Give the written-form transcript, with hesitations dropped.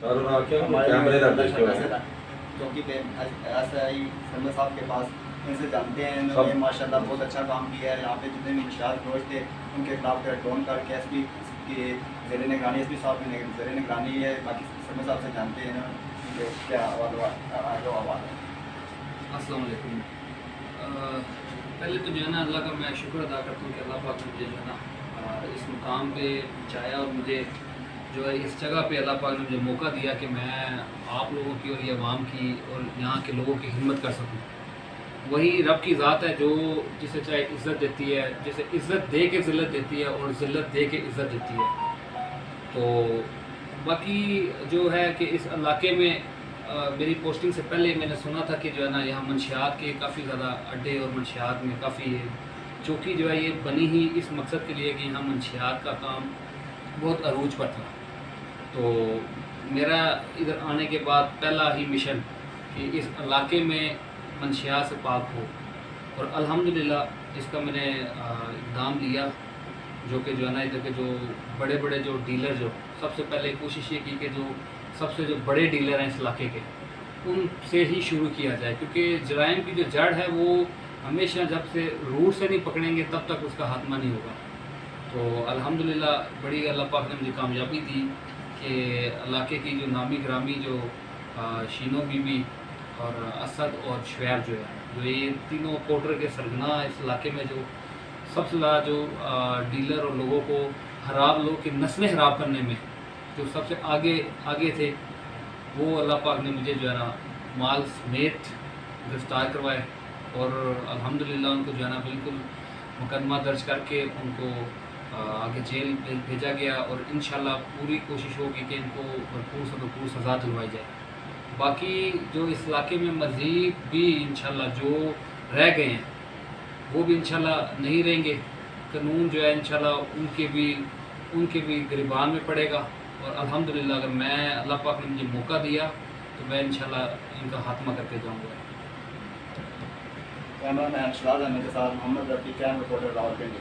कैमरे चौकी पे SI सरमद साहब के पास, इनसे जानते हैं। इन्होंने माशाल्लाह बहुत अच्छा काम किया है। यहाँ पे जितने भी इंशात रोज थे उनके खिलाफ टोन करके SP की ज़ेरे निगरानी SP साहब की ज़ेरे निगरानी है। बाकी सरमद साहब से जानते हैं ना कि क्या आवाज़ है। अस्सलाम वालेकुम। पहले तो जो है ना अल्लाह का मैं शुक्र अदा करता हूँ कि अल्लाह पाक ने मुझे जो है ना इस मुकाम पे पहुँचाया और मुझे जो है इस जगह पे अल्लाह पाक ने मुझे मौका दिया कि मैं आप लोगों की और ये अवाम की और यहाँ के लोगों की खिदमत कर सकूँ। वही रब की ज़ात है जो जिसे चाहे इज़्ज़त देती है, जिसे इज़्ज़त दे के ज़िल्लत देती है और ज़िल्लत दे के इज़्ज़त देती है। तो बाकी जो है कि इस इलाके में मेरी पोस्टिंग से पहले मैंने सुना था कि जो है ना यहाँ मंशियात के काफ़ी ज़्यादा अड्डे और मंशियात में काफ़ी चौकी जो है ये बनी ही इस मकसद के लिए कि यहाँ मंशियात का काम बहुत अरूज पर था। तो मेरा इधर आने के बाद पहला ही मिशन कि इस इलाके में मंशियात से पाक हो, और अल्हम्दुलिल्लाह इसका मैंने इक़दाम लिया। जो कि जो है ना इधर के जो बड़े बड़े जो डीलर जो सबसे पहले कोशिश ये की कि जो सबसे जो बड़े डीलर हैं इस इलाके के उनसे ही शुरू किया जाए, क्योंकि जराइम की जो जड़ है वो हमेशा जब से रूट से नहीं पकड़ेंगे तब तक उसका खात्मा नहीं होगा। तो अल्हम्दुलिल्लाह बड़ी अल्लाह पाक ने मुझे कामयाबी दी कि इलाके की जो नामी ग्रामी जो शीनो बीबी और असद और शुएब जो ये तीनों पोर्टर के सरगना इस इलाके में जो सबसे ज़्यादा जो डीलर और लोगों को लोगों की नस्लें खराब करने में जो सबसे आगे थे, वो अल्लाह पाक ने मुझे जो है ना माल समेत गिरफ़्तार करवाए और अल्हम्दुलिल्लाह उनको जो है ना बिल्कुल मुकदमा दर्ज करके उनको आगे जेल भेजा गया और इंशाल्लाह पूरी कोशिश होगी कि इनको भरपूर से भरपूर सज़ा दिलवाई जाए। बाकी जो इस इलाके में मज़ीद भी इंशाल्लाह जो रह गए हैं वो भी इंशाल्लाह नहीं रहेंगे। कानून जो है इंशाल्लाह उनके भी गिरबान में पड़ेगा और अल्हम्दुलिल्लाह अगर मैं अल्लाह पाक ने मुझे मौका दिया तो मैं इंशाल्लाह इनका खात्मा करके जाऊँगा। कैमरा मैन अरशद अहमद के साथ मोहम्मद रफ़ी, कैम रिपोर्टर रावलपिंडी।